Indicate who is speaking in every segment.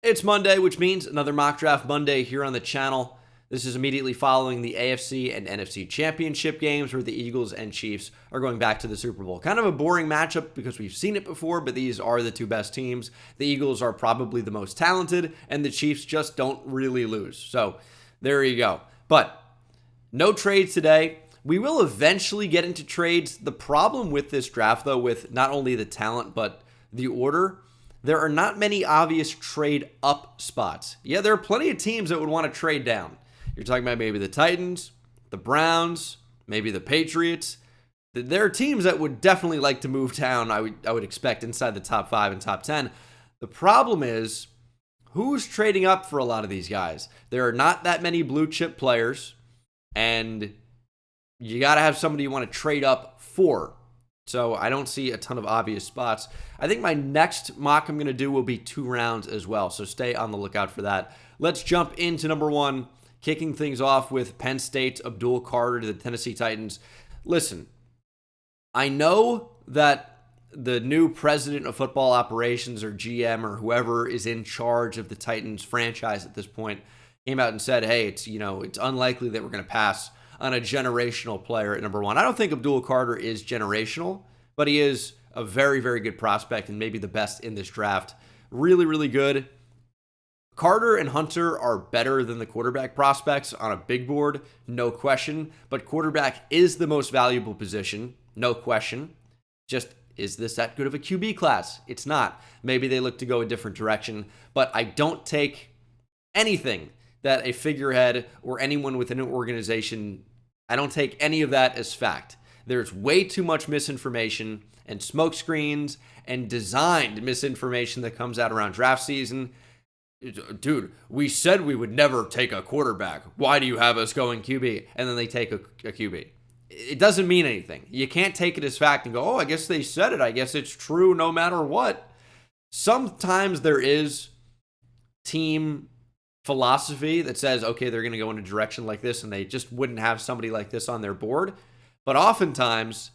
Speaker 1: It's Monday, which means another Mock Draft Monday here on the channel. This is immediately following the AFC and NFC championship games where the Eagles and Chiefs are going back to the Super Bowl. Kind of a boring matchup because we've seen it before, but these are the two best teams. The Eagles are probably the most talented, and the Chiefs just don't really lose. So there you go. But no trades today. We will eventually get into trades. The problem with this draft, though, with not only the talent, but the order, there are not many obvious trade up spots. Yeah, there are plenty of teams that would want to trade down. You're talking about maybe the Titans, the Browns, maybe the Patriots. There are teams that would definitely like to move down, I would expect, inside the top 5 and top 10. The problem is, who's trading up for a lot of these guys? There are not that many blue chip players, and you got to have somebody you want to trade up for. So I don't see a ton of obvious spots. I think my next mock I'm going to do will be 2 rounds as well, so stay on the lookout for that. Let's jump into number 1, kicking things off with Penn State's Abdul Carter to the Tennessee Titans. Listen, I know that the new president of football operations or GM or whoever is in charge of the Titans franchise at this point came out and said, hey, it's unlikely that we're going to pass on a generational player at number 1. I don't think Abdul Carter is generational, but he is a very, very good prospect and maybe the best in this draft. Really, really good. Carter and Hunter are better than the quarterback prospects on a big board, no question, but quarterback is the most valuable position, no question. Just, is this that good of a QB class? It's not. Maybe they look to go a different direction, but I don't take anything that a figurehead or anyone within an organization, I don't take any of that as fact. There's way too much misinformation and smoke screens and designed misinformation that comes out around draft season. Dude, we said we would never take a quarterback. Why do you have us going QB? And then they take a QB. It doesn't mean anything. You can't take it as fact and go, oh, I guess they said it. I guess it's true no matter what. Sometimes there is team philosophy that says, okay, they're going to go in a direction like this, and they just wouldn't have somebody like this on their board. But oftentimes,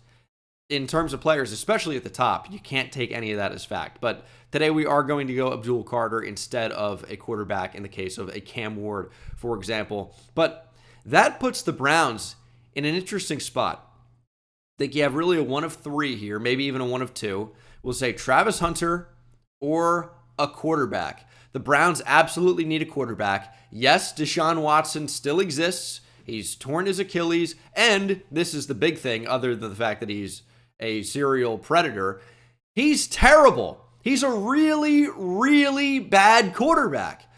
Speaker 1: in terms of players, especially at the top, you can't take any of that as fact. But today we are going to go Abdul Carter instead of a quarterback in the case of a Cam Ward, for example. But that puts the Browns in an interesting spot. I think you have really a 1 of 3 here, maybe even a 1 of 2. We'll say Travis Hunter or a quarterback. The Browns absolutely need a quarterback. Yes, Deshaun Watson still exists. He's torn his Achilles, and this is the big thing, other than the fact that he's a serial predator. He's terrible. He's a really, really bad quarterback.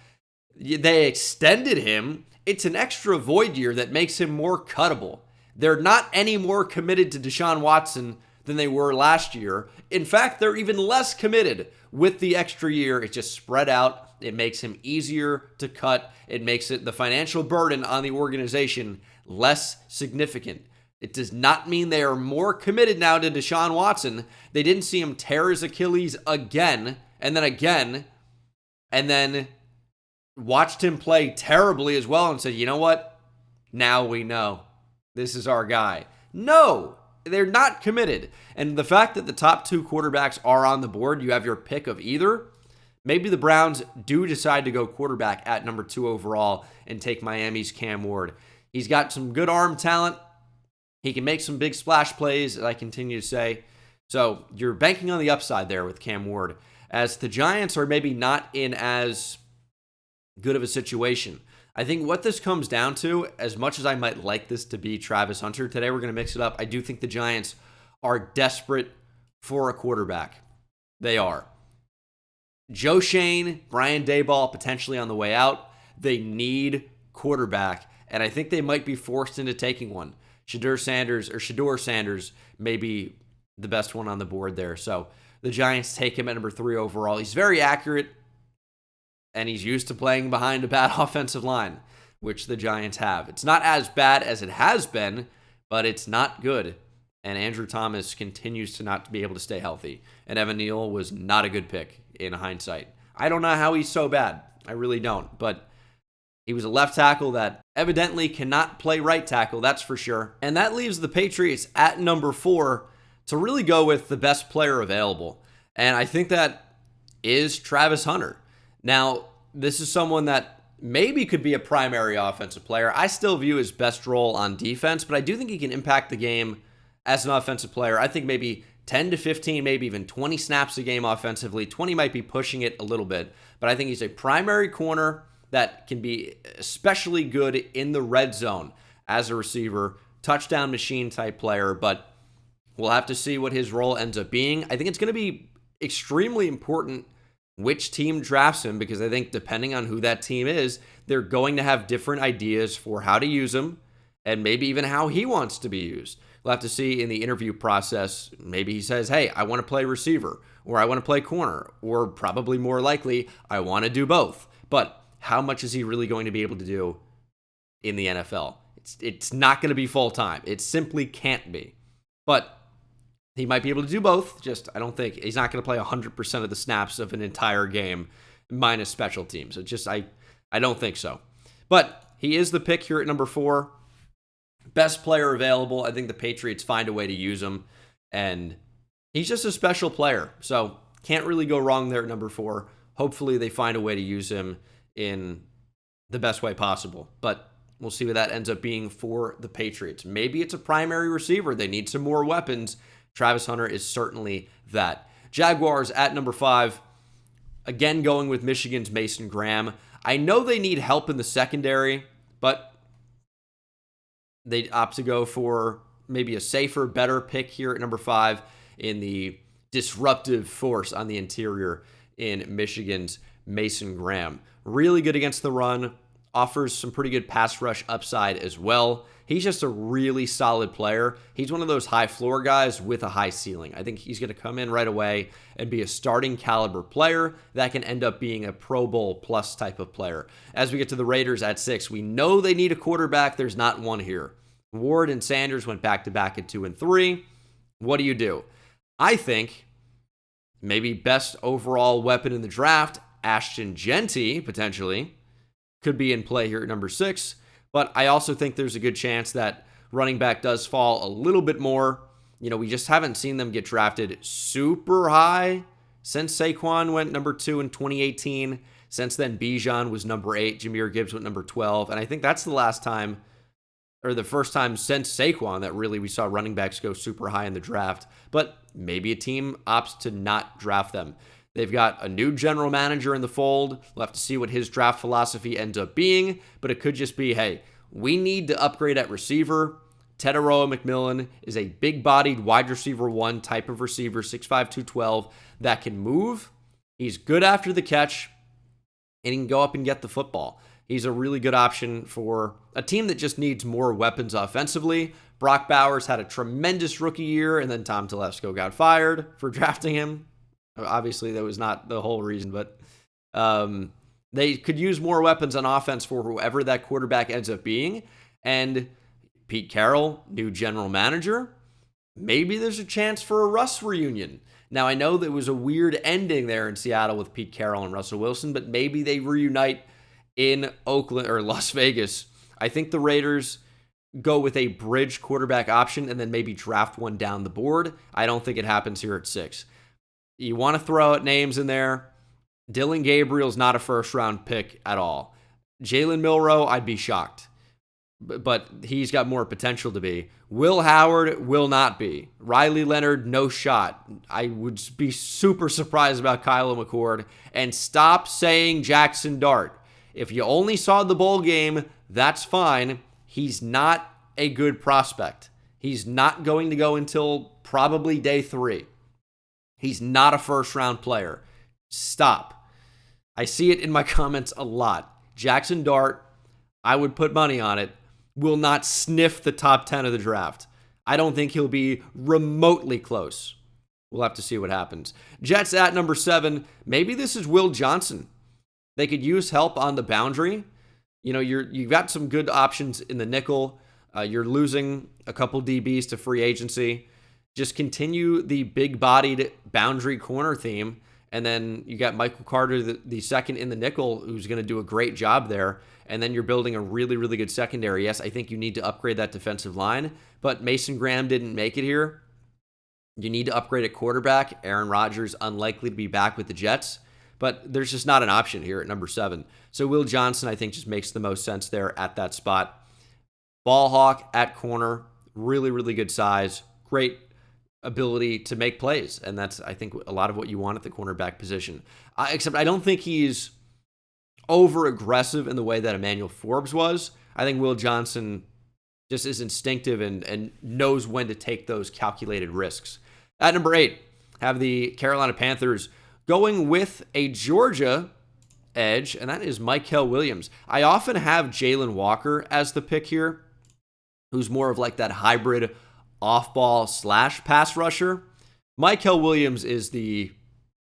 Speaker 1: They extended him. It's an extra void year that makes him more cuttable. They're not any more committed to Deshaun Watson than they were last year. In fact, they're even less committed with the extra year. It's just spread out. It makes him easier to cut. It makes it the financial burden on the organization less significant. It does not mean they are more committed now to Deshaun Watson. They didn't see him tear his Achilles again, and then watched him play terribly as well and said, you know what? Now we know. This is our guy. No, they're not committed. And the fact that the top 2 quarterbacks are on the board, you have your pick of either. Maybe the Browns do decide to go quarterback at number 2 overall and take Miami's Cam Ward. He's got some good arm talent. He can make some big splash plays, as I continue to say. So you're banking on the upside there with Cam Ward, as the Giants are maybe not in as good of a situation. I think what this comes down to, as much as I might like this to be Travis Hunter, today we're going to mix it up. I do think the Giants are desperate for a quarterback. They are. Joe Shane, Brian Daboll potentially on the way out. They need quarterback, and I think they might be forced into taking one. Shedeur Sanders may be the best one on the board there. So the Giants take him at number 3 overall. He's very accurate, and he's used to playing behind a bad offensive line, which the Giants have. It's not as bad as it has been, but it's not good. And Andrew Thomas continues to not be able to stay healthy. And Evan Neal was not a good pick in hindsight. I don't know how he's so bad. I really don't. But he was a left tackle that evidently cannot play right tackle, that's for sure. And that leaves the Patriots at number 4 to really go with the best player available. And I think that is Travis Hunter. Now, this is someone that maybe could be a primary offensive player. I still view his best role on defense, but I do think he can impact the game as an offensive player. I think maybe 10 to 15, maybe even 20 snaps a game offensively. 20 might be pushing it a little bit, but I think he's a primary corner that can be especially good in the red zone as a receiver, touchdown machine type player, but we'll have to see what his role ends up being. I think it's going to be extremely important which team drafts him, because I think depending on who that team is, they're going to have different ideas for how to use him and maybe even how he wants to be used. We'll have to see in the interview process. Maybe he says, hey, I want to play receiver, or I want to play corner, or probably more likely, I want to do both. But how much is he really going to be able to do in the NFL? It's not going to be full time. It simply can't be. But he might be able to do both. Just, I don't think he's not going to play 100% of the snaps of an entire game minus special teams. It just, I don't think so. But he is the pick here at number 4. Best player available. I think the Patriots find a way to use him, and he's just a special player. So can't really go wrong there at number 4. Hopefully they find a way to use him in the best way possible. But we'll see what that ends up being for the Patriots. Maybe it's a primary receiver. They need some more weapons. Travis Hunter is certainly that. Jaguars at number 5. Again, going with Michigan's Mason Graham. I know they need help in the secondary, but they opt to go for maybe a safer, better pick here at number 5 in the disruptive force on the interior in Michigan's Mason Graham. Really good against the run, offers some pretty good pass rush upside as well. He's just a really solid player. He's one of those high floor guys with a high ceiling. I think he's going to come in right away and be a starting caliber player that can end up being a Pro Bowl plus type of player. As we get to the Raiders at 6, we know they need a quarterback. There's not one here. Ward and Sanders went back-to-back at 2 and 3. What do? I think maybe best overall weapon in the draft, Ashton Genty, potentially, could be in play here at number 6. But I also think there's a good chance that running back does fall a little bit more. You know, we just haven't seen them get drafted super high since Saquon went number 2 in 2018. Since then, Bijan was number 8. Jahmyr Gibbs went number 12. And I think that's the last time, or the first time since Saquon, that really we saw running backs go super high in the draft. But maybe a team opts to not draft them. They've got a new general manager in the fold. We'll have to see what his draft philosophy ends up being, but it could just be, hey, we need to upgrade at receiver. Teteroa McMillan is a big-bodied wide receiver 1 type of receiver, 6'5", 212, that can move. He's good after the catch, and he can go up and get the football. He's a really good option for a team that just needs more weapons offensively. Brock Bowers had a tremendous rookie year, and then Tom Telesco got fired for drafting him. Obviously, that was not the whole reason, but they could use more weapons on offense for whoever that quarterback ends up being. And Pete Carroll, new general manager, maybe there's a chance for a Russ reunion. Now, I know there was a weird ending there in Seattle with Pete Carroll and Russell Wilson, but maybe they reunite in Oakland or Las Vegas. I think the Raiders go with a bridge quarterback option and then maybe draft one down the board. I don't think it happens here at 6. You want to throw out names in there. Dylan Gabriel's not a first-round pick at all. Jalen Milroe, I'd be shocked. But he's got more potential to be. Will Howard will not be. Riley Leonard, no shot. I would be super surprised about Kyler McCord. And stop saying Jackson Dart. If you only saw the bowl game, that's fine. He's not a good prospect. He's not going to go until probably day 3. He's not a first-round player. Stop. I see it in my comments a lot. Jackson Dart, I would put money on it, will not sniff the top 10 of the draft. I don't think he'll be remotely close. We'll have to see what happens. Jets at number 7. Maybe this is Will Johnson. They could use help on the boundary. You know, you've got some good options in the nickel. You're losing a couple DBs to free agency. Just continue the big-bodied boundary corner theme, and then you got Michael Carter, the second in the nickel, who's going to do a great job there, and then you're building a really, really good secondary. Yes, I think you need to upgrade that defensive line, but Mason Graham didn't make it here. You need to upgrade at quarterback. Aaron Rodgers unlikely to be back with the Jets, but there's just not an option here at number 7. So Will Johnson, I think, just makes the most sense there at that spot. Ball hawk at corner, really, really good size, great ability to make plays. And that's, I think, a lot of what you want at the cornerback position. Except I don't think he's over aggressive in the way that Emmanuel Forbes was. I think Will Johnson just is instinctive and knows when to take those calculated risks. At number 8, have the Carolina Panthers going with a Georgia edge, and that is Mykel Williams. I often have Jalen Walker as the pick here, who's more of like that hybrid off-ball / pass rusher. Mykel Williams is the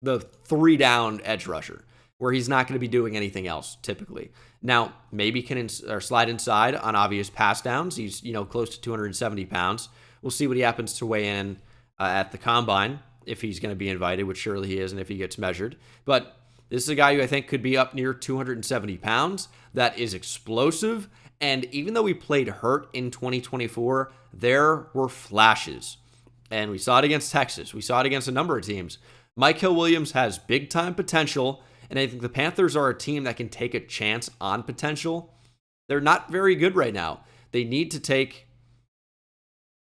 Speaker 1: 3-down edge rusher, where he's not going to be doing anything else typically. Now, maybe can slide inside on obvious pass downs. He's, close to 270 pounds. We'll see what he happens to weigh in at the combine, if he's going to be invited, which surely he is, and if he gets measured. But this is a guy who I think could be up near 270 pounds. That is explosive. And even though he played hurt in 2024, there were flashes. And we saw it against Texas. We saw it against a number of teams. Mykel Williams has big-time potential, and I think the Panthers are a team that can take a chance on potential. They're not very good right now. They need to take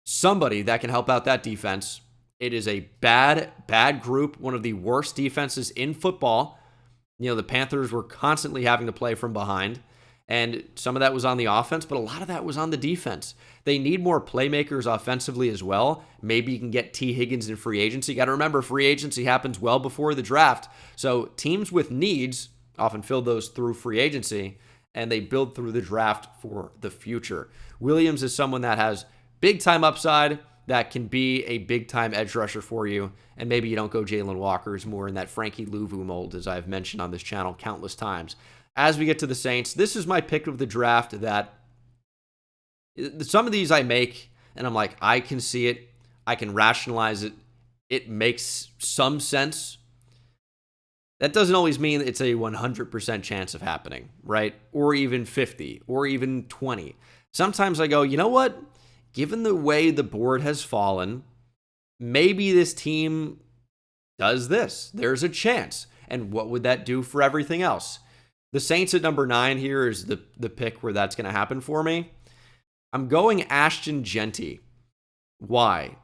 Speaker 1: somebody that can help out that defense. It is a bad group, one of the worst defenses in football. The Panthers were constantly having to play from behind, and some of that was on the offense, but a lot of that was on the defense. They need more playmakers offensively as well. Maybe you can get T. Higgins in free agency. You got to remember, free agency happens well before the draft, so teams with needs often fill those through free agency, and they build through the draft for the future. Williams is someone that has big-time upside, that can be a big-time edge rusher for you, and maybe you don't go Jalen Walker, is more in that Frankie Louvu mold, as I've mentioned on this channel countless times. As we get to the Saints, this is my pick of the draft that some of these I make, and I'm like, I can see it, I can rationalize it, it makes some sense. That doesn't always mean it's a 100% chance of happening, right? Or even 50, or even 20. Sometimes I go, you know what? Given the way the board has fallen, maybe this team does this. There's a chance. And what would that do for everything else? The Saints at number 9 here is the pick where that's going to happen for me. I'm going Ashton Jeanty. Why?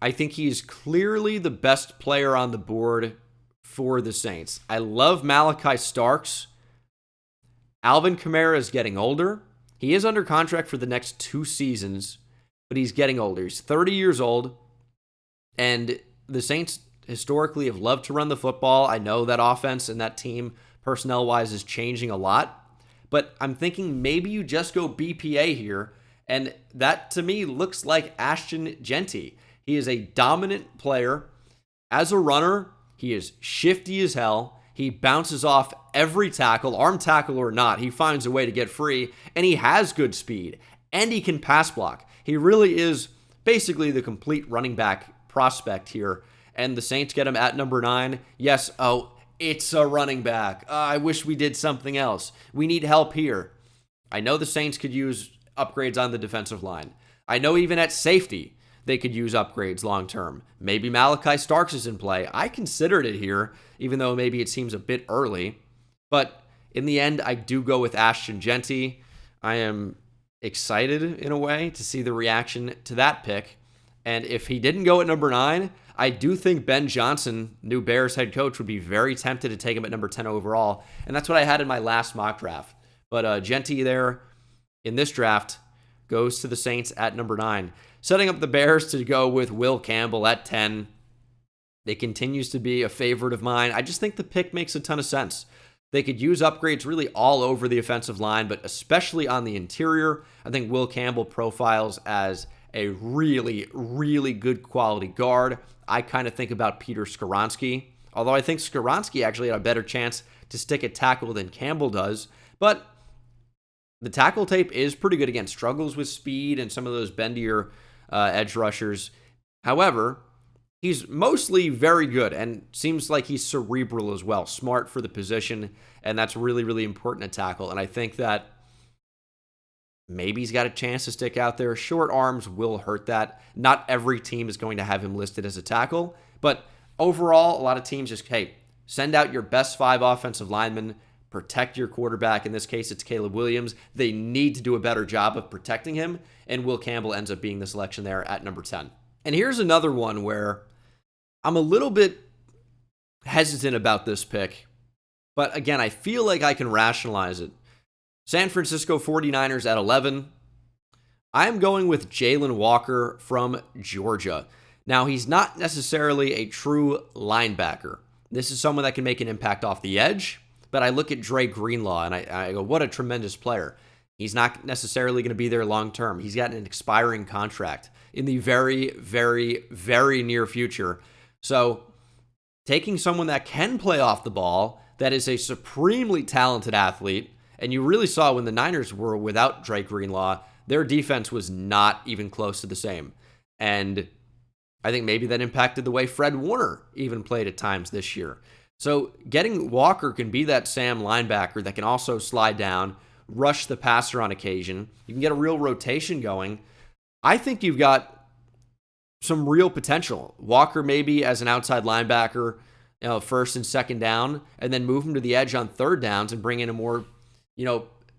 Speaker 1: I think he's clearly the best player on the board for the Saints. I love Malachi Starks. Alvin Kamara is getting older. He is under contract for the next 2 seasons, but he's getting older. He's 30 years old, and the Saints historically have loved to run the football. I know that offense and that team, personnel-wise, is changing a lot, but I'm thinking maybe you just go BPA here, and that, to me, looks like Ashton Jeanty. He is a dominant player. As a runner, he is shifty as hell. He bounces off every tackle, arm tackle or not. He finds a way to get free, and he has good speed, and he can pass block. He really is basically the complete running back prospect here, and the Saints get him at number 9. Yes, it's a running back. I wish we did something else. We need help here. I know the Saints could use upgrades on the defensive line. I know even at safety, they could use upgrades long term. Maybe Malachi Starks is in play. I considered it here, even though maybe it seems a bit early. But in the end, I do go with Ashton Jeanty. I am excited in a way to see the reaction to that pick. And if he didn't go at number 9, I do think Ben Johnson, new Bears head coach, would be very tempted to take him at number 10 overall. And that's what I had in my last mock draft. But Jeanty there in this draft goes to the Saints at number 9. Setting up the Bears to go with Will Campbell at 10. It continues to be a favorite of mine. I just think the pick makes a ton of sense. They could use upgrades really all over the offensive line, but especially on the interior. I think Will Campbell profiles as a really, really good quality guard. I kind of think about Peter Skoronski, although I think Skoronski actually had a better chance to stick at tackle than Campbell does. But the tackle tape is pretty good again. Struggles with speed and some of those bendier edge rushers. However, he's mostly very good and seems like he's cerebral as well, smart for the position, and that's really, really important to tackle. And I think that maybe he's got a chance to stick out there. Short arms will hurt that. Not every team is going to have him listed as a tackle, but overall, a lot of teams just, hey, Send out your best 5 offensive linemen. Protect your quarterback. In this case, it's Caleb Williams. They need to do a better job of protecting him, and Will Campbell ends up being the selection there at number 10. And here's another one where I'm a little bit hesitant about this pick, but again, I feel like I can rationalize it. San Francisco 49ers at 11. I'm going with Jalen Walker from Georgia. Now, he's not necessarily a true linebacker. This is someone that can make an impact off the edge, but I look at Dre Greenlaw and I go, what a tremendous player. He's not necessarily going to be there long term. He's got an expiring contract in the very, very, very near future. So taking someone that can play off the ball, that is a supremely talented athlete, and you really saw when the Niners were without Dre Greenlaw, their defense was not even close to the same. And I think maybe that impacted the way Fred Warner even played at times this year. So getting Walker can be that Sam linebacker that can also slide down, rush the passer on occasion. You can get a real rotation going. I think you've got some real potential. Walker maybe as an outside linebacker, first and second down, and then move him to the edge on third downs and bring in a more,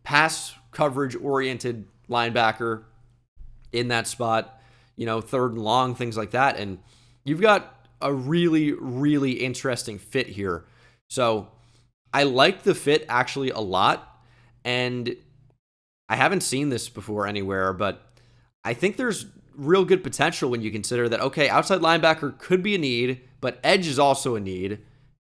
Speaker 1: pass coverage oriented linebacker in that spot, third and long, things like that. And you've got a really, really interesting fit here. So I like the fit actually a lot. And I haven't seen this before anywhere, but I think there's real good potential when you consider that, okay, outside linebacker could be a need, but edge is also a need.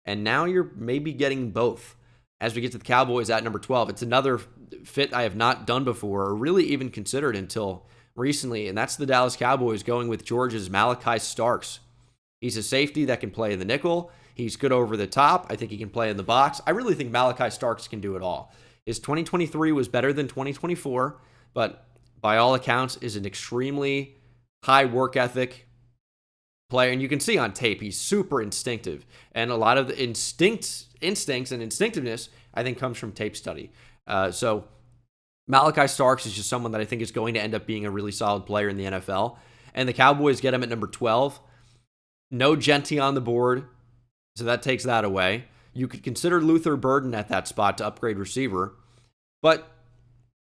Speaker 1: And now you're maybe getting both. As we get to the Cowboys at number 12, it's another fit I have not done before or really even considered until recently, and that's the Dallas Cowboys going with Georgia's Malachi Starks. He's a safety that can play in the nickel. He's good over the top. I think he can play in the box. I really think Malachi Starks can do it all. His 2023 was better than 2024, but by all accounts is an extremely high work ethic player. And you can see on tape, he's super instinctive. And a lot of the instincts and instinctiveness, I think, comes from tape study. So Malachi Starks is just someone that I think is going to end up being a really solid player in the NFL. And the Cowboys get him at number 12. No Genty on the board, so that takes that away. You could consider Luther Burden at that spot to upgrade receiver, but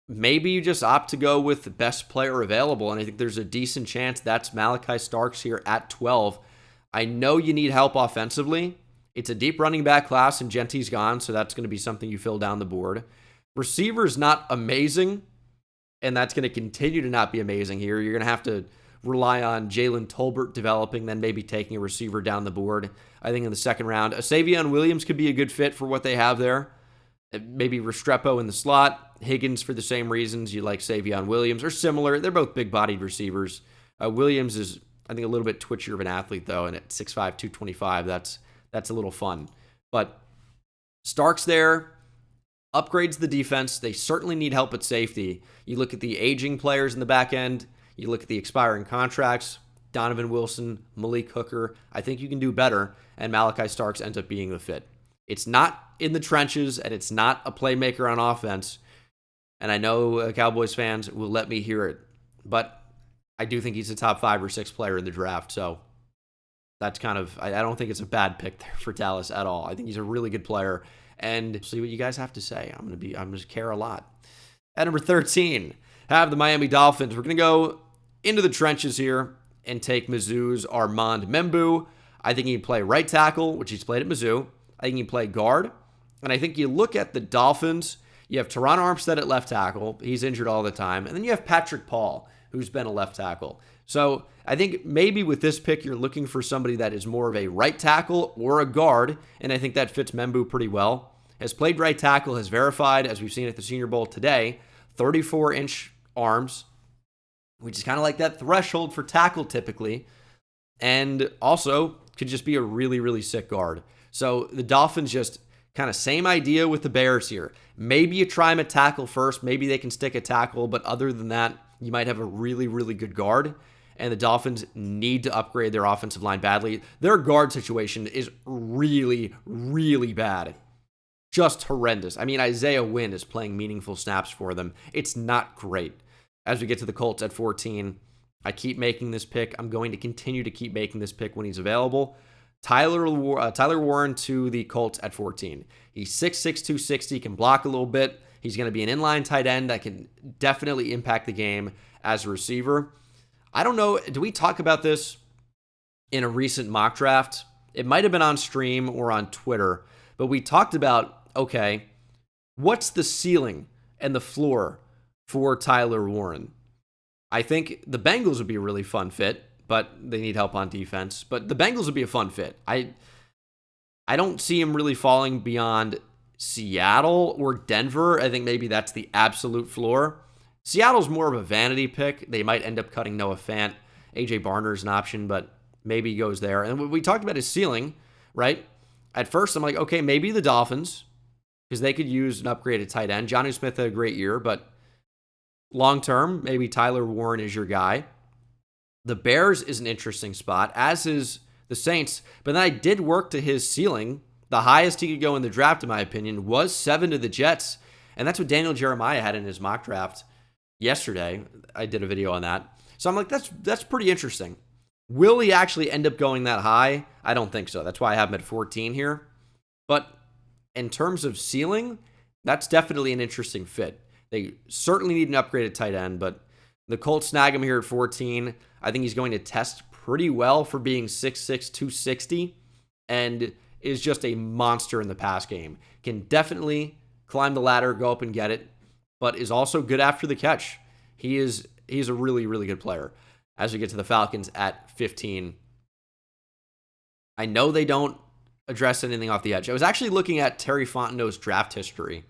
Speaker 1: maybe you just opt to go with the best player available, and I think there's a decent chance that's Malachi Starks here at 12. I know you need help offensively. It's a deep running back class, and Genty's gone, so that's going to be something you fill down the board. Receiver's not amazing, and that's going to continue to not be amazing here. You're going to have to rely on Jalen Tolbert developing, then maybe taking a receiver down the board. I think in the second round, Savion Williams could be a good fit for what they have there. Maybe Restrepo in the slot. Higgins for the same reasons you like Savion Williams, or similar. They're both big-bodied receivers. Williams is, I think, a little bit twitchier of an athlete, though, and at 6'5", 225, that's a little fun. But Starks there upgrades the defense. They certainly need help at safety. You look at the aging players in the back end. You look at the expiring contracts, Donovan Wilson, Malik Hooker. I think you can do better, and Malachi Starks ends up being the fit. It's not in the trenches, and it's not a playmaker on offense, and I know Cowboys fans will let me hear it, but I do think he's a top 5 or 6 player in the draft, so that's kind of, I don't think it's a bad pick there for Dallas at all. I think he's a really good player, and see what you guys have to say. I'm going to care a lot. At number 13, have the Miami Dolphins. We're going to go into the trenches here and take Mizzou's Armand Membu. I think he can play right tackle, which he's played at Mizzou. I think he can play guard. And I think you look at the Dolphins, you have Teron Armstead at left tackle. He's injured all the time. And then you have Patrick Paul, who's been a left tackle. So I think maybe with this pick, you're looking for somebody that is more of a right tackle or a guard. And I think that fits Membu pretty well. Has played right tackle, has verified, as we've seen at the Senior Bowl today, 34-inch arms, which is kind of like that threshold for tackle typically, and also could just be a really, really sick guard. So the Dolphins just kind of same idea with the Bears here. Maybe you try them at tackle first. Maybe they can stick a tackle, but other than that, you might have a really, really good guard, and the Dolphins need to upgrade their offensive line badly. Their guard situation is really, really bad. Just horrendous. I mean, Isaiah Wynn is playing meaningful snaps for them. It's not great. As we get to the Colts at 14, I keep making this pick. I'm going to continue to keep making this pick when he's available. Tyler Warren to the Colts at 14. He's 6'6", 260, can block a little bit. He's going to be an inline tight end that can definitely impact the game as a receiver. I don't know, do we talk about this in a recent mock draft? It might have been on stream or on Twitter, but we talked about, okay, what's the ceiling and the floor for Tyler Warren? I think the Bengals would be a really fun fit, but they need help on defense. But the Bengals would be a fun fit. I don't see him really falling beyond Seattle or Denver. I think maybe that's the absolute floor. Seattle's more of a vanity pick. They might end up cutting Noah Fant. AJ Barner's an option, but maybe he goes there. And we talked about his ceiling, right? At first, I'm like, okay, maybe the Dolphins, because they could use an upgraded tight end. Jonnu Smith had a great year, but long term, maybe Tyler Warren is your guy. The Bears is an interesting spot, as is the Saints. But then I did work to his ceiling. The highest he could go in the draft, in my opinion, was 7 to the Jets. And that's what Daniel Jeremiah had in his mock draft yesterday. I did a video on that. So I'm like, that's pretty interesting. Will he actually end up going that high? I don't think so. That's why I have him at 14 here. But in terms of ceiling, that's definitely an interesting fit. They certainly need an upgraded tight end, but the Colts snag him here at 14. I think he's going to test pretty well for being 6'6", 260, and is just a monster in the pass game. Can definitely climb the ladder, go up and get it, but is also good after the catch. He's a really, really good player. As we get to the Falcons at 15, I know they don't address anything off the edge. I was actually looking at Terry Fontenot's draft history,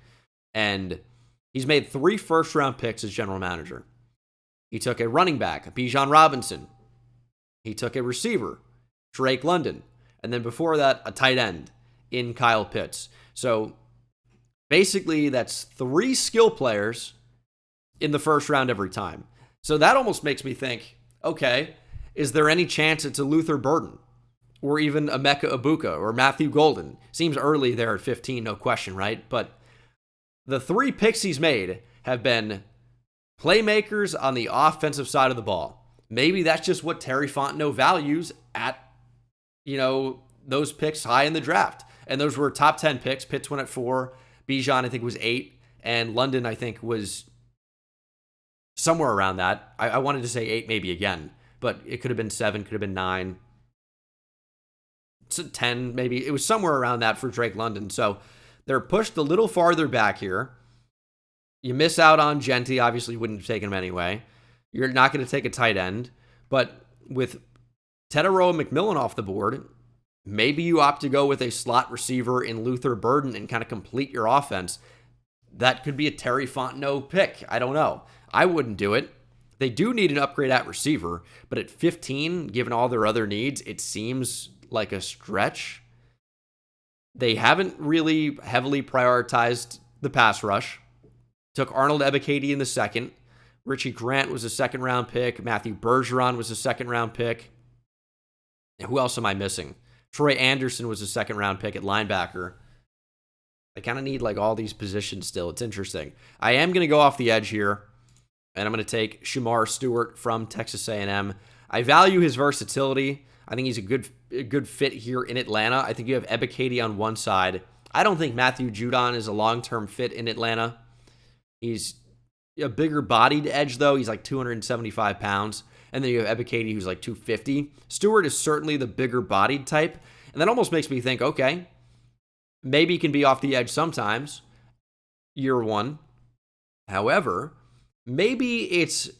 Speaker 1: and he's made 3 first-round picks as general manager. He took a running back, Bijan Robinson. He took a receiver, Drake London. And then before that, a tight end in Kyle Pitts. So basically, that's 3 skill players in the first round every time. So that almost makes me think, okay, is there any chance it's a Luther Burden or even Emeka Ibuka or Matthew Golden? Seems early there at 15, no question, right? But the 3 picks he's made have been playmakers on the offensive side of the ball. Maybe that's just what Terry Fontenot values at, those picks high in the draft. And those were top 10 picks. Pitts went at 4. Bijan, I think, was 8. And London, I think, was somewhere around that. I wanted to say 8 maybe again, but it could have been 7, could have been 9. So 10 maybe. It was somewhere around that for Drake London. So they're pushed a little farther back here. You miss out on Genti. Obviously, you wouldn't have taken him anyway. You're not going to take a tight end. But with Tetairoa McMillan off the board, maybe you opt to go with a slot receiver in Luther Burden and kind of complete your offense. That could be a Terry Fontenot pick. I don't know. I wouldn't do it. They do need an upgrade at receiver, but at 15, given all their other needs, it seems like a stretch. They haven't really heavily prioritized the pass rush. Took Arnold Ebiketie in the second. Richie Grant was a second-round pick. Matthew Bergeron was a second-round pick. And who else am I missing? Troy Anderson was a second-round pick at linebacker. I kind of need all these positions still. It's interesting. I am going to go off the edge here, and I'm going to take Shamar Stewart from Texas A&M. I value his versatility. I think he's a good fit here in Atlanta. I think you have Ebiketie on one side. I don't think Matthew Judon is a long-term fit in Atlanta. He's a bigger bodied edge, though. He's 275 pounds. And then you have Ebiketie, who's 250. Stewart is certainly the bigger bodied type. And that almost makes me think, okay, maybe he can be off the edge sometimes, year 1. However, maybe it's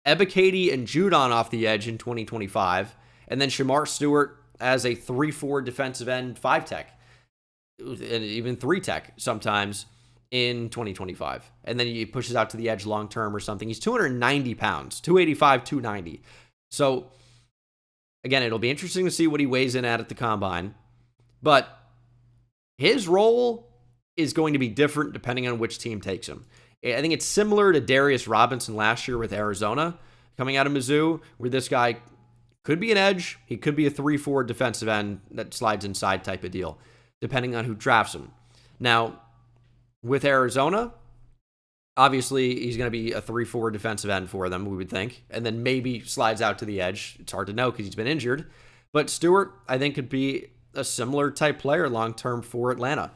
Speaker 1: Ebiketie and Judon off the edge in 2025, and then Shamar Stewart as a 3-4 defensive end 5-tech, and even 3-tech sometimes in 2025. And then he pushes out to the edge long term or something. He's 290 pounds, 285, 290. So, again, it'll be interesting to see what he weighs in at the combine. But his role is going to be different depending on which team takes him. I think it's similar to Darius Robinson last year with Arizona, coming out of Mizzou, where this guy could be an edge. He could be a 3-4 defensive end that slides inside type of deal, depending on who drafts him. Now, with Arizona, obviously he's going to be a 3-4 defensive end for them, we would think, and then maybe slides out to the edge. It's hard to know because he's been injured. But Stewart, I think, could be a similar type player long-term for Atlanta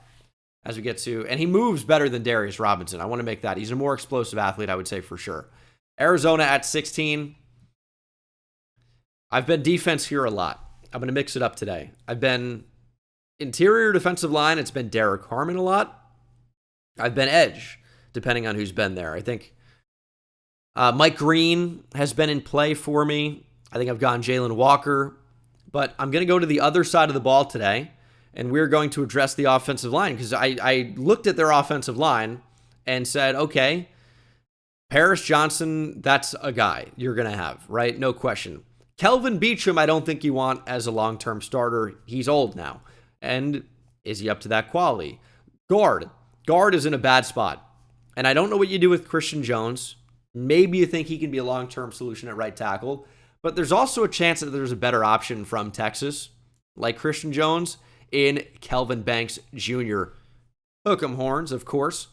Speaker 1: as we get to, and he moves better than Darius Robinson. I want to make that. He's a more explosive athlete, I would say, for sure. Arizona at 16. I've been defense here a lot. I'm going to mix it up today. I've been interior defensive line. It's been Derek Harmon a lot. I've been edge, depending on who's been there. I think Mike Green has been in play for me. I think I've gone Jalen Walker. But I'm going to go to the other side of the ball today, and we're going to address the offensive line because I looked at their offensive line and said, okay, Paris Johnson, that's a guy you're going to have, right? No question. Kelvin Beachum, I don't think you want as a long-term starter. He's old now. And is he up to that quality? Guard is in a bad spot. And I don't know what you do with Christian Jones. Maybe you think he can be a long-term solution at right tackle. But there's also a chance that there's a better option from Texas, like Christian Jones, in Kelvin Banks Jr. Hook 'em horns, of course.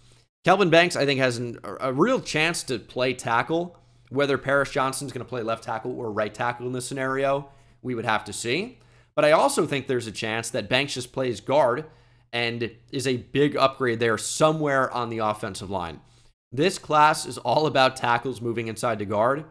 Speaker 1: Kelvin Banks, I think, has a real chance to play tackle. Whether Paris Johnson's going to play left tackle or right tackle in this scenario, we would have to see. But I also think there's a chance that Banks just plays guard and is a big upgrade there somewhere on the offensive line. This class is all about tackles moving inside to guard.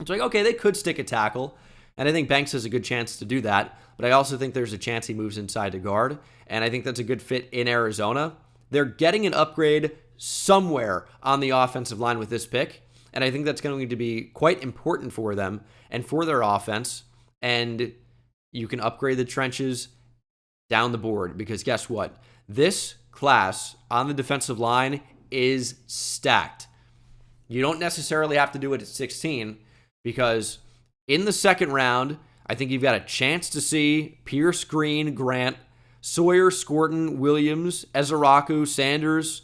Speaker 1: It's like, okay, they could stick a tackle, and I think Banks has a good chance to do that, but I also think there's a chance he moves inside to guard, and I think that's a good fit in Arizona. They're getting an upgrade somewhere on the offensive line with this pick, and I think that's going to be quite important for them and for their offense, and you can upgrade the trenches down the board, because guess what? This class on the defensive line is stacked. You don't necessarily have to do it at 16, because in the second round, I think you've got a chance to see Pierce, Green, Grant, Sawyer, Scorton, Williams, Ezeraku, Sanders.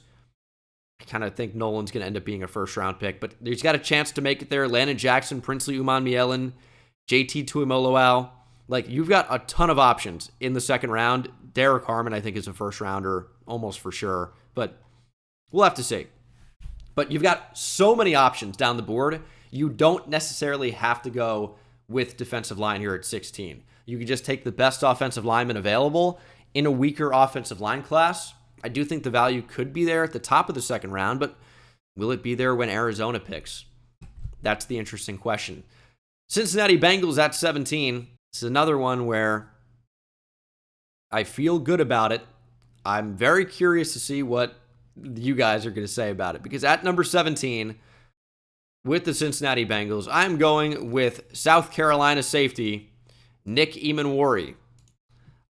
Speaker 1: I kind of think Nolan's going to end up being a first-round pick, but he's got a chance to make it there. Landon Jackson, Princely Uman-Mielen, JT Tuimoloau. Like, you've got a ton of options in the second round. Derek Harmon, I think, is a first-rounder, almost for sure, but we'll have to see. But you've got so many options down the board. You don't necessarily have to go with defensive line here at 16. You can just take the best offensive lineman available in a weaker offensive line class. I do think the value could be there at the top of the second round, but will it be there when Arizona picks? That's the interesting question. Cincinnati Bengals at 17. This is another one where I feel good about it. I'm very curious to see what you guys are going to say about it, because at number 17 with the Cincinnati Bengals, I'm going with South Carolina safety Nick Emanwari.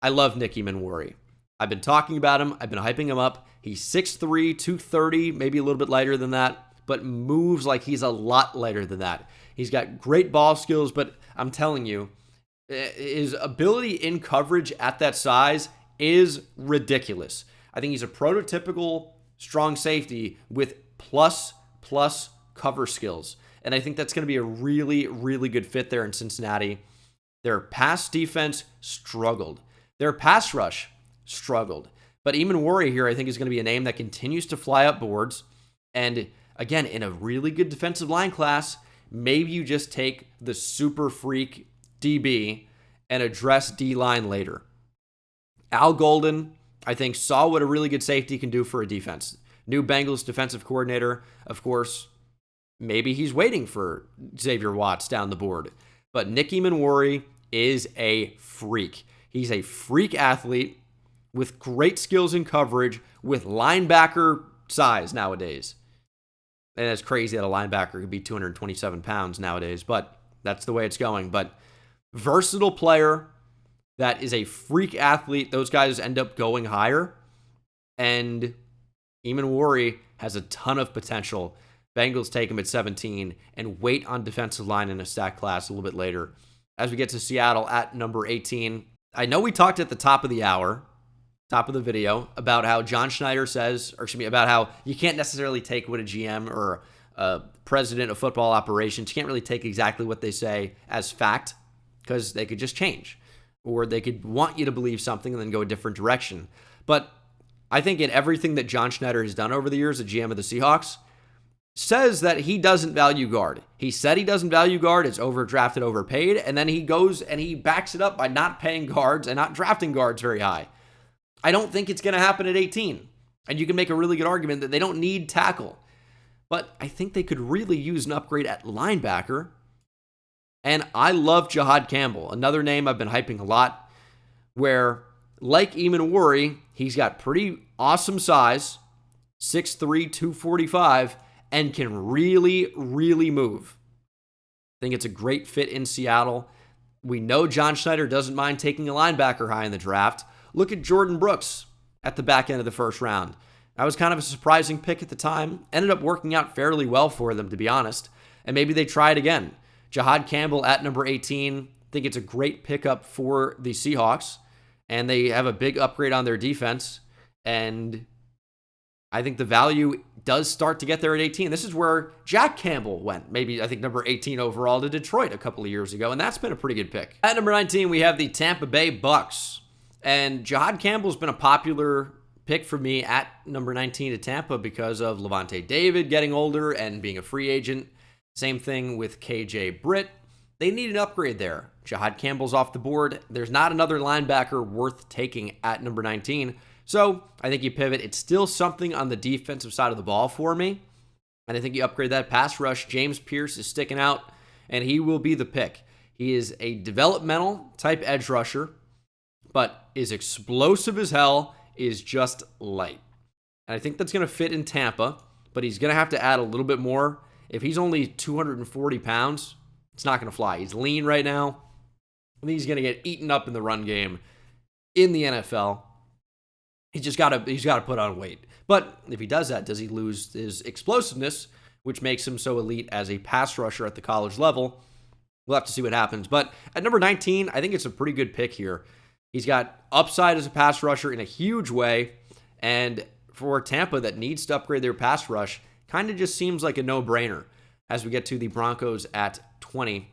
Speaker 1: I love Nick Emanwari. I've been talking about him. I've been hyping him up. He's 6'3", 230, maybe a little bit lighter than that, but moves like he's a lot lighter than that. He's got great ball skills, but I'm telling you, his ability in coverage at that size is ridiculous. I think he's a prototypical strong safety with plus cover skills. And I think that's going to be a really, really good fit there in Cincinnati. Their pass defense struggled. Their pass rush struggled. But Emanwari here, I think, is going to be a name that continues to fly up boards. And again, in a really good defensive line class, maybe you just take the super freak DB and address D-line later. Al Golden, I think, saw what a really good safety can do for a defense. New Bengals defensive coordinator, of course. Maybe he's waiting for Xavier Watts down the board. But Nick Emanwari is a freak. He's a freak athlete with great skills in coverage, with linebacker size nowadays. And it's crazy that a linebacker could be 227 pounds nowadays, but that's the way it's going. But versatile player that is a freak athlete. Those guys end up going higher. And Emanwari has a ton of potential. Bengals take him at 17 and wait on defensive line in a stack class a little bit later. As we get to Seattle at number 18, I know we talked at the top of the hour, top of the video, about how John Schneider says, or excuse me, about how you can't necessarily take what a GM or a president of football operations, you can't really take exactly what they say as fact, because they could just change, or they could want you to believe something and then go a different direction. But I think in everything that John Schneider has done over the years, the GM of the Seahawks, says that he doesn't value guard. He said he doesn't value guard. It's overdrafted, overpaid. And then he goes and he backs it up by not paying guards and not drafting guards very high. I don't think it's going to happen at 18. And you can make a really good argument that they don't need tackle. But I think they could really use an upgrade at linebacker. And I love Jihad Campbell, another name I've been hyping a lot, where, like Eamon Worry, he's got pretty awesome size, 6'3", 245, and can really, really move. I think it's a great fit in Seattle. We know John Schneider doesn't mind taking a linebacker high in the draft. Look at Jordan Brooks at the back end of the first round. That was kind of a surprising pick at the time. Ended up working out fairly well for them, to be honest. And maybe they try it again. Jihad Campbell at number 18. I think it's a great pickup for the Seahawks. And they have a big upgrade on their defense. And I think the value does start to get there at 18. This is where Jack Campbell went. Maybe, I think, number 18 overall to Detroit a couple of years ago. And that's been a pretty good pick. At number 19, we have the Tampa Bay Bucks. And Jihad Campbell's been a popular pick for me at number 19 to Tampa because of Levante David getting older and being a free agent. Same thing with KJ Britt. They need an upgrade there. Jihad Campbell's off the board. There's not another linebacker worth taking at number 19. So I think you pivot. It's still something on the defensive side of the ball for me. And I think you upgrade that pass rush. James Pierce is sticking out, and he will be the pick. He is a developmental type edge rusher, but is explosive as hell, is just light. And I think that's going to fit in Tampa, but he's going to have to add a little bit more. If he's only 240 pounds, it's not going to fly. He's lean right now. I think he's going to get eaten up in the run game in the NFL. He's got to put on weight. But if he does that, does he lose his explosiveness, which makes him so elite as a pass rusher at the college level? We'll have to see what happens. But at number 19, I think it's a pretty good pick here. He's got upside as a pass rusher in a huge way. And for Tampa that needs to upgrade their pass rush, kind of just seems like a no-brainer. As we get to the Broncos at 20,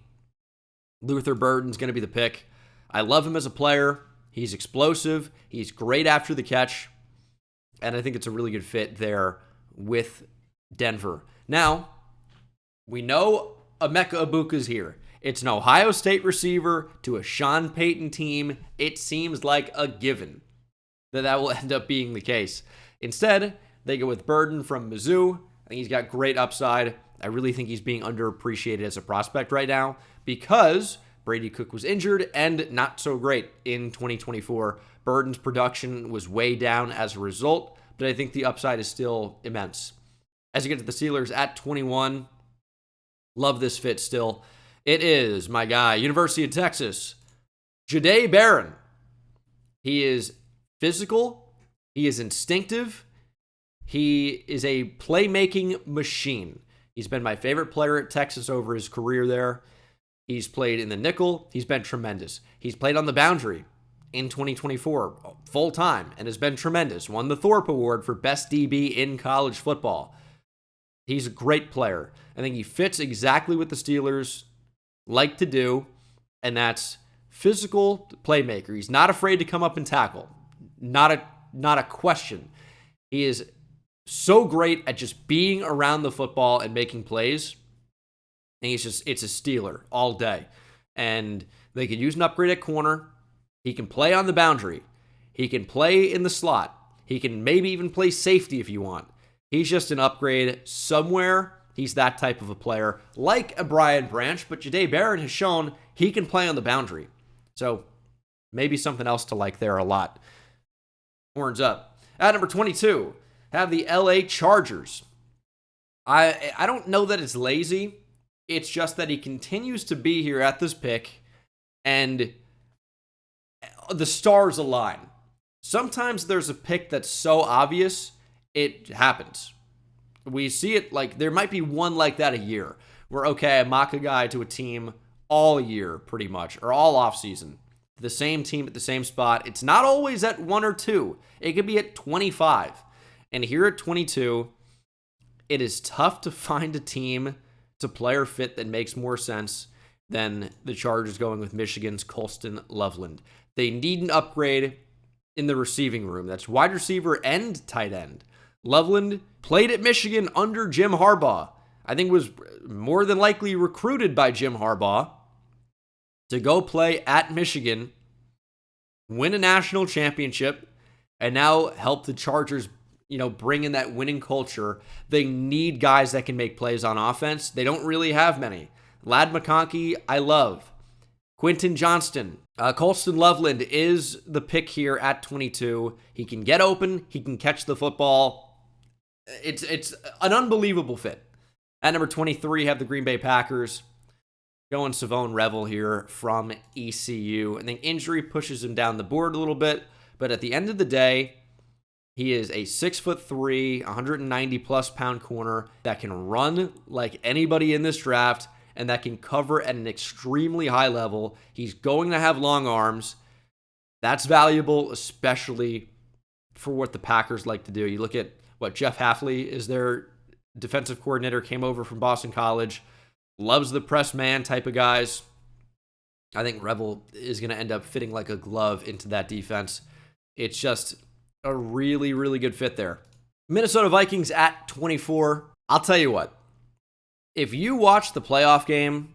Speaker 1: Luther Burden's going to be the pick. I love him as a player. He's explosive. He's great after the catch. And I think it's a really good fit there with Denver. Now, we know Emeka Egbuka's here. It's an Ohio State receiver to a Sean Payton team. It seems like a given that will end up being the case. Instead, they go with Burden from Mizzou. I think he's got great upside. I really think he's being underappreciated as a prospect right now because Brady Cook was injured and not so great in 2024. Burden's production was way down as a result, but I think the upside is still immense. As you get to the Steelers at 21, love this fit still. It is my guy, University of Texas, Jahdae Barron. He is physical. He is instinctive. He is a playmaking machine. He's been my favorite player at Texas over his career there. He's played in the nickel. He's been tremendous. He's played on the boundary in 2024 full time and has been tremendous. Won the Thorpe Award for best DB in college football. He's a great player. I think he fits exactly what the Steelers like to do, and that's physical playmaker. He's not afraid to come up and tackle. Not a question. He is so great at just being around the football and making plays. And it's a Steeler all day. And they could use an upgrade at corner. He can play on the boundary. He can play in the slot. He can maybe even play safety if you want. He's just an upgrade somewhere. He's that type of a player, like a Brian Branch, but Jahdae Barron has shown he can play on the boundary. So maybe something else to like there a lot. Horns up. At number 22, have the LA Chargers. I don't know that it's lazy. It's just that he continues to be here at this pick, and the stars align. Sometimes there's a pick that's so obvious, it happens. We see it like there might be one like that a year where, okay, I mock a guy to a team all year pretty much, or all offseason. The same team at the same spot. It's not always at 1 or 2. It could be at 25. And here at 22, it is tough to find a team to player fit that makes more sense than the Chargers going with Michigan's Colston Loveland. They need an upgrade in the receiving room. That's wide receiver and tight end. Loveland played at Michigan under Jim Harbaugh. I think was more than likely recruited by Jim Harbaugh to go play at Michigan, win a national championship, and now help the Chargers, bring in that winning culture. They need guys that can make plays on offense. They don't really have many. Ladd McConkey, I love. Quentin Johnston. Colston Loveland is the pick here at 22. He can get open. He can catch the football. It's an unbelievable fit. At number 23, have the Green Bay Packers. Going Savone Revel here from ECU. I think injury pushes him down the board a little bit, but at the end of the day, he is a 6'3", 190-plus pound corner that can run like anybody in this draft and that can cover at an extremely high level. He's going to have long arms. That's valuable, especially for what the Packers like to do. You look at what Jeff Hafley is their defensive coordinator, came over from Boston College, loves the press man type of guys. I think Revel is going to end up fitting like a glove into that defense. It's just a really, really good fit there. Minnesota Vikings at 24. I'll tell you what. If you watch the playoff game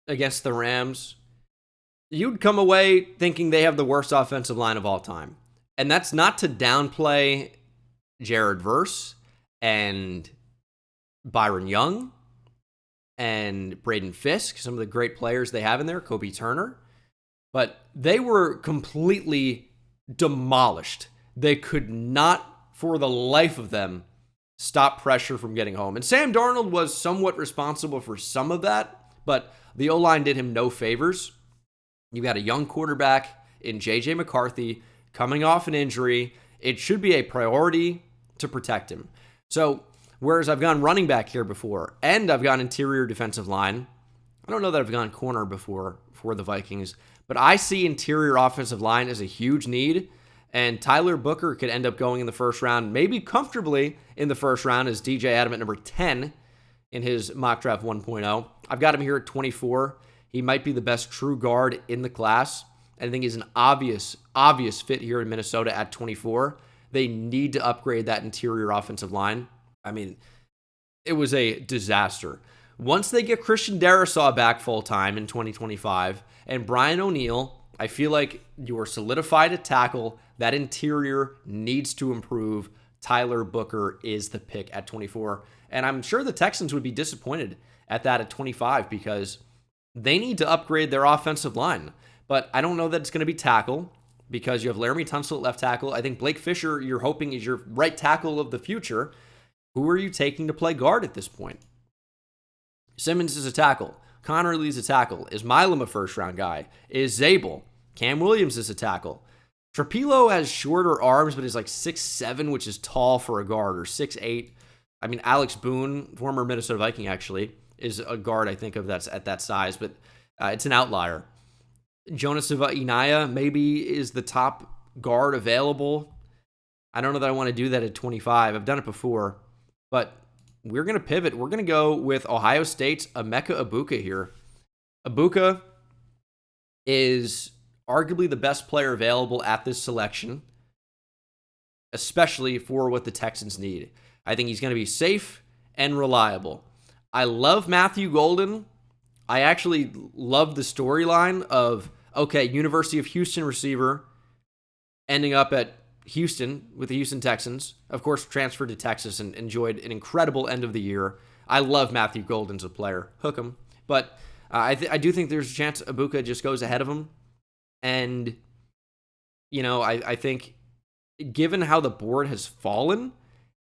Speaker 1: against the Rams, you'd come away thinking they have the worst offensive line of all time. And that's not to downplay Jared Verse and Byron Young and Braden Fisk, some of the great players they have in there, Kobe Turner. But they were completely demolished. They could not, for the life of them, stop pressure from getting home. And Sam Darnold was somewhat responsible for some of that, but the O-line did him no favors. You got a young quarterback in J.J. McCarthy coming off an injury. It should be a priority to protect him. So, whereas I've gone running back here before, and I've gone interior defensive line, I don't know that I've gone corner before for the Vikings, but I see interior offensive line as a huge need. And Tyler Booker could end up going in the first round, maybe comfortably in the first round, as DJ Adam at number 10 in his mock draft 1.0. I've got him here at 24. He might be the best true guard in the class. I think he's an obvious fit here in Minnesota at 24. They need to upgrade that interior offensive line. I mean, it was a disaster. Once they get Christian Darrisaw back full-time in 2025 and Brian O'Neill, I feel like you're solidified at tackle. That interior needs to improve. Tyler Booker is the pick at 24. And I'm sure the Texans would be disappointed at that at 25 because they need to upgrade their offensive line. But I don't know that it's going to be tackle because you have Laramie Tunsil at left tackle. I think Blake Fisher, you're hoping, is your right tackle of the future. Who are you taking to play guard at this point? Simmons is a tackle. Connerly's a tackle. Is Milam a first-round guy? Is Zabel? Cam Williams is a tackle. Trapilo has shorter arms, but is like 6'7", which is tall for a guard, or 6'8". I mean, Alex Boone, former Minnesota Viking, actually, is a guard, I think, of that's at that size, but it's an outlier. Jonas Inaya maybe is the top guard available. I don't know that I want to do that at 25. I've done it before, but we're going to pivot. We're going to go with Ohio State's Emeka Egbuka here. Egbuka is arguably the best player available at this selection, especially for what the Texans need. I think he's going to be safe and reliable. I love Matthew Golden. I actually love the storyline of, okay, University of Houston receiver ending up at Houston with the Houston Texans. Of course, transferred to Texas and enjoyed an incredible end of the year. I love Matthew Golden as a player. Hook him. But I do think there's a chance Egbuka just goes ahead of him. And, I think given how the board has fallen,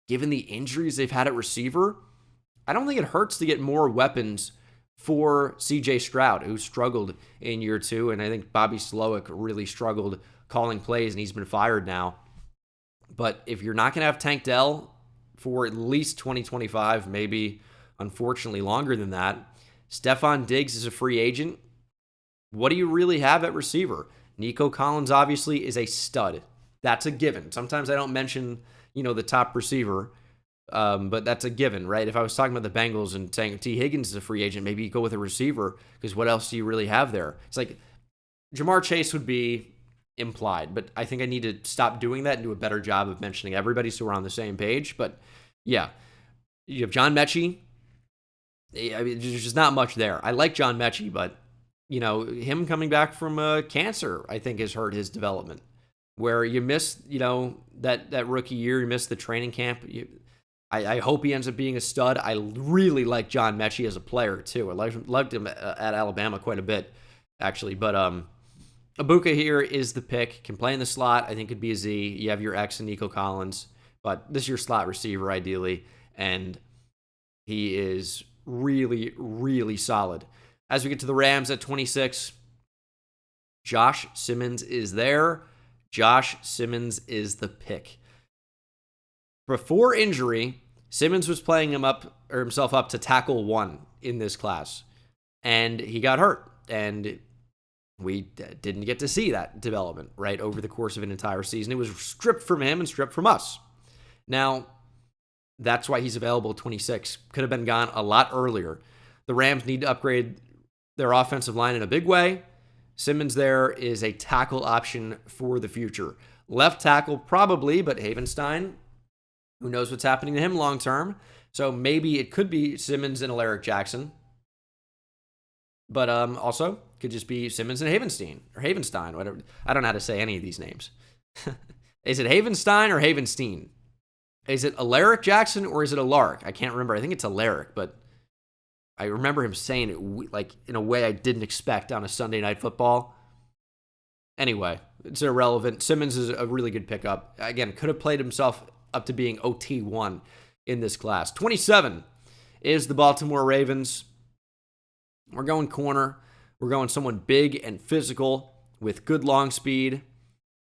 Speaker 1: given the injuries they've had at receiver, I don't think it hurts to get more weapons for C.J. Stroud, who struggled in year two. And I think Bobby Slowick really struggled calling plays, and he's been fired now. But if you're not going to have Tank Dell for at least 2025, maybe unfortunately longer than that, Stephon Diggs is a free agent. What do you really have at receiver? Nico Collins obviously is a stud. That's a given. Sometimes I don't mention, the top receiver, but that's a given, right? If I was talking about the Bengals and saying T. Higgins is a free agent, maybe you go with a receiver because what else do you really have there? It's like Jamar Chase would be implied, but I think I need to stop doing that and do a better job of mentioning everybody so we're on the same page. But yeah, you have John Mechie, I mean, there's just not much there. I like John Mechie, but him coming back from cancer, I think, has hurt his development. Where you miss, that rookie year, you miss the training camp. I hope he ends up being a stud. I really like John Mechie as a player too. I liked him at Alabama quite a bit, actually. But Ibuka here is the pick. Can play in the slot. I think could be a Z. You have your X and Nico Collins, but this is your slot receiver ideally, and he is really, really solid. As we get to the Rams at 26, Josh Simmons is there. Josh Simmons is the pick. Before injury, Simmons was playing himself up to tackle 1 in this class, and he got hurt, and we didn't get to see that development, right, over the course of an entire season. It was stripped from him and stripped from us. Now, that's why he's available at 26. Could have been gone a lot earlier. The Rams need to upgrade their offensive line in a big way. Simmons there is a tackle option for the future. Left tackle, probably, but Havenstein, who knows what's happening to him long term. So maybe it could be Simmons and Alaric Jackson. But also, could just be Simmons and Havenstein, whatever. I don't know how to say any of these names. Is it Havenstein or Havenstein? Is it Alaric Jackson or is it Alaric? I can't remember. I think it's Alaric, but I remember him saying it like in a way I didn't expect on a Sunday Night Football. Anyway, it's irrelevant. Simmons is a really good pickup. Again, could have played himself up to being OT1 in this class. 27 is the Baltimore Ravens. We're going corner. We're going someone big and physical with good long speed,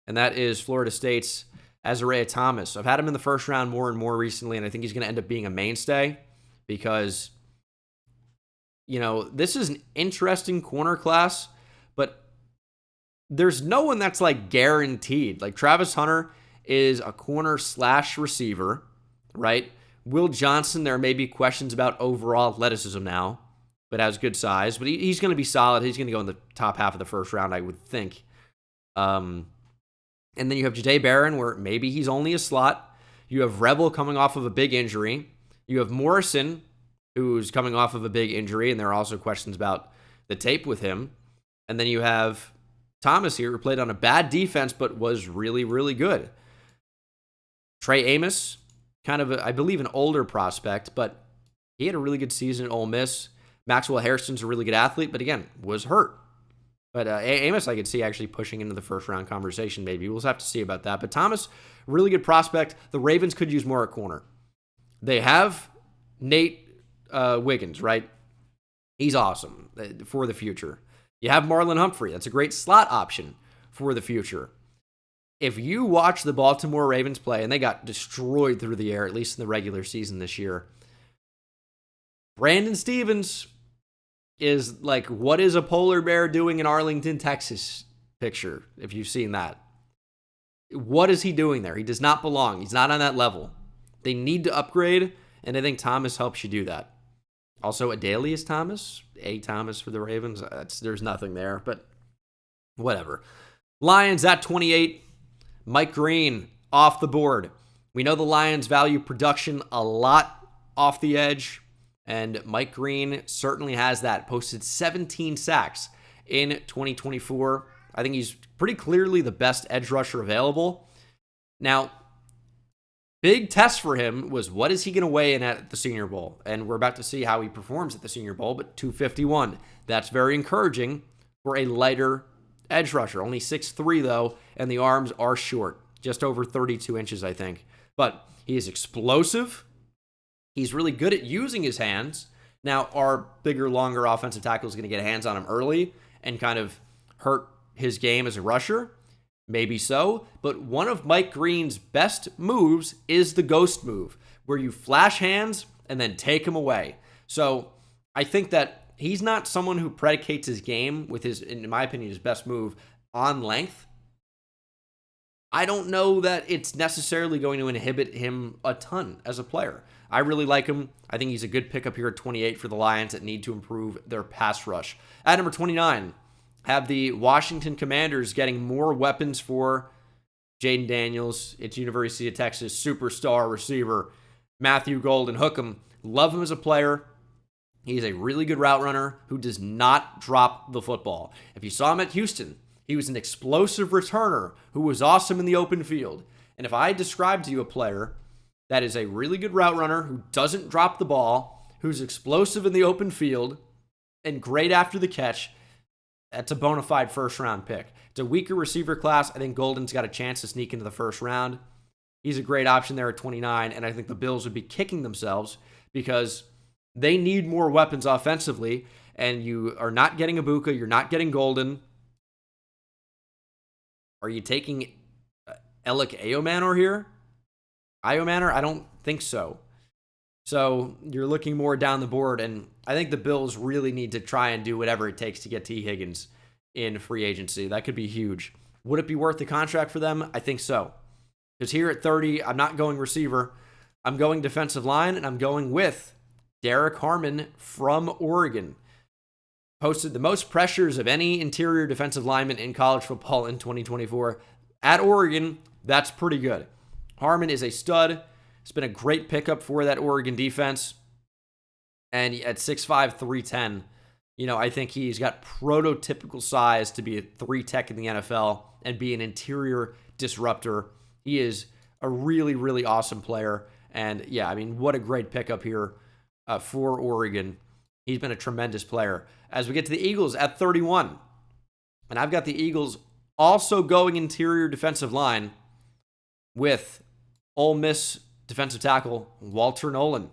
Speaker 1: and that is Florida State's Azareya Thomas. I've had him in the first round more and more recently, and I think he's going to end up being a mainstay because this is an interesting corner class, but there's no one that's like guaranteed. Like Travis Hunter is a corner / receiver, right? Will Johnson, there may be questions about overall athleticism now, but has good size. But he's going to be solid. He's going to go in the top half of the first round, I would think. And then you have Jahdae Barron, where maybe he's only a slot. You have Rebel coming off of a big injury. You have Morrison, who's coming off of a big injury, and there are also questions about the tape with him. And then you have Thomas here, who played on a bad defense, but was really, really good. Trey Amos, kind of, I believe, an older prospect, but he had a really good season at Ole Miss. Maxwell Harrison's a really good athlete, but again, was hurt. But Amos, I could see actually pushing into the first-round conversation maybe. We'll have to see about that. But Thomas, really good prospect. The Ravens could use more at corner. They have Nate Wiggins, right? He's awesome for the future. You have Marlon Humphrey. That's a great slot option for the future. If you watch the Baltimore Ravens play, and they got destroyed through the air, at least in the regular season this year, Brandon Stevens is like, what is a polar bear doing in Arlington, Texas picture, if you've seen that. What is he doing there? He does not belong. He's not on that level. They need to upgrade, and I think Thomas helps you do that. Also, Adalius Thomas, Thomas for the Ravens. There's nothing there, but whatever. Lions at 28. Mike Green off the board. We know the Lions value production a lot off the edge, and Mike Green certainly has that. Posted 17 sacks in 2024. I think he's pretty clearly the best edge rusher available. Now, big test for him was what is he going to weigh in at the Senior Bowl? And we're about to see how he performs at the Senior Bowl, but 251. That's very encouraging for a lighter edge rusher. Only 6'3", though, and the arms are short. Just over 32 inches, I think. But he is explosive. He's really good at using his hands. Now, our bigger, longer offensive tackle is going to get hands on him early and kind of hurt his game as a rusher. Maybe so, but one of Mike Green's best moves is the ghost move, where you flash hands and then take him away. So I think that he's not someone who predicates his game with his, in my opinion, his best move on length. I don't know that it's necessarily going to inhibit him a ton as a player. I really like him. I think he's a good pickup here at 28 for the Lions that need to improve their pass rush. At number 29, have the Washington Commanders getting more weapons for Jaden Daniels. It's University of Texas superstar receiver Matthew Golden. Hook him. Love him as a player. He's a really good route runner who does not drop the football. If you saw him at Houston, he was an explosive returner who was awesome in the open field. And if I describe to you a player that is a really good route runner who doesn't drop the ball, who's explosive in the open field, and great after the catch, that's a bona fide first-round pick. It's a weaker receiver class. I think Golden's got a chance to sneak into the first round. He's a great option there at 29, and I think the Bills would be kicking themselves because they need more weapons offensively, and you are not getting Ibuka, you're not getting Golden. Are you taking Alec Iomanor here? Iomanor? I don't think so. So you're looking more down the board, and I think the Bills really need to try and do whatever it takes to get T. Higgins in free agency. That could be huge. Would it be worth the contract for them? I think so. Because here at 30, I'm not going receiver. I'm going defensive line, and I'm going with Derek Harmon from Oregon. Posted the most pressures of any interior defensive lineman in college football in 2024. At Oregon, that's pretty good. Harmon is a stud. It's been a great pickup for that Oregon defense. And at 6'5", 310, I think he's got prototypical size to be a 3 tech in the NFL and be an interior disruptor. He is a really, really awesome player. And yeah, what a great pickup here for Oregon. He's been a tremendous player. As we get to the Eagles at 31, and I've got the Eagles also going interior defensive line with Ole Miss defensive tackle Walter Nolan.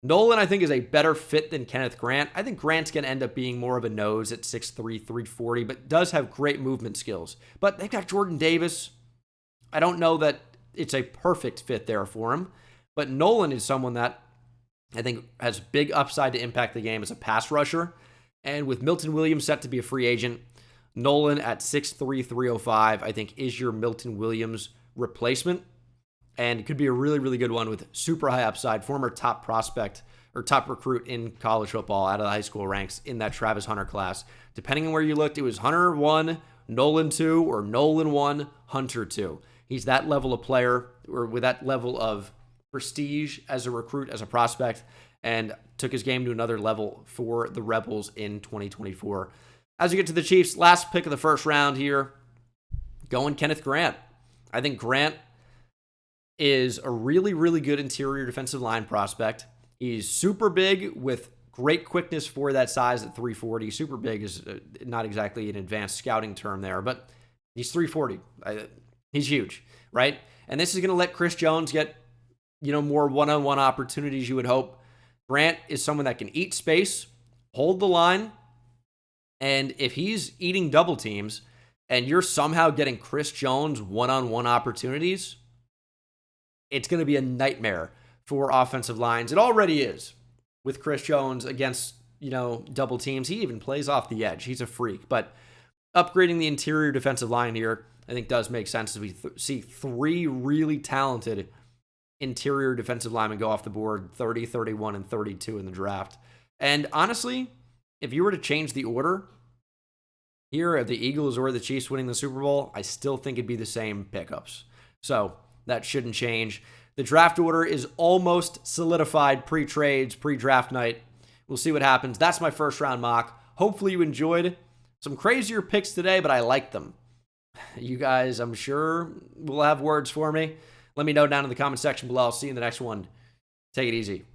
Speaker 1: Nolan, I think, is a better fit than Kenneth Grant. I think Grant's going to end up being more of a nose at 6'3", 340, but does have great movement skills. But they've got Jordan Davis. I don't know that it's a perfect fit there for him, but Nolan is someone that I think has big upside to impact the game as a pass rusher. And with Milton Williams set to be a free agent, Nolan at 6'3", 305, I think is your Milton Williams replacement. And it could be a really, really good one with super high upside, former top prospect or top recruit in college football out of the high school ranks in that Travis Hunter class. Depending on where you looked, it was Hunter 1, Nolan 2, or Nolan 1, Hunter 2. He's that level of player, or with that level of prestige as a recruit, as a prospect, and took his game to another level for the Rebels in 2024. As we get to the Chiefs, last pick of the first round here, going Kenneth Grant. I think Grant is a really, really good interior defensive line prospect. He's super big with great quickness for that size at 340. Super big is not exactly an advanced scouting term there, but he's 340. He's huge, right? And this is going to let Chris Jones get, more one-on-one opportunities, you would hope. Grant is someone that can eat space, hold the line, and if he's eating double teams and you're somehow getting Chris Jones one-on-one opportunities, it's going to be a nightmare for offensive lines. It already is with Chris Jones against, double teams. He even plays off the edge. He's a freak. But upgrading the interior defensive line here, I think does make sense as we see 3 really talented interior defensive linemen go off the board, 30, 31, and 32 in the draft. And honestly, if you were to change the order here of the Eagles or the Chiefs winning the Super Bowl, I still think it'd be the same pickups. So that shouldn't change. The draft order is almost solidified pre-trades, pre-draft night. We'll see what happens. That's my first round mock. Hopefully you enjoyed some crazier picks today, but I like them. You guys, I'm sure, will have words for me. Let me know down in the comment section below. I'll see you in the next one. Take it easy.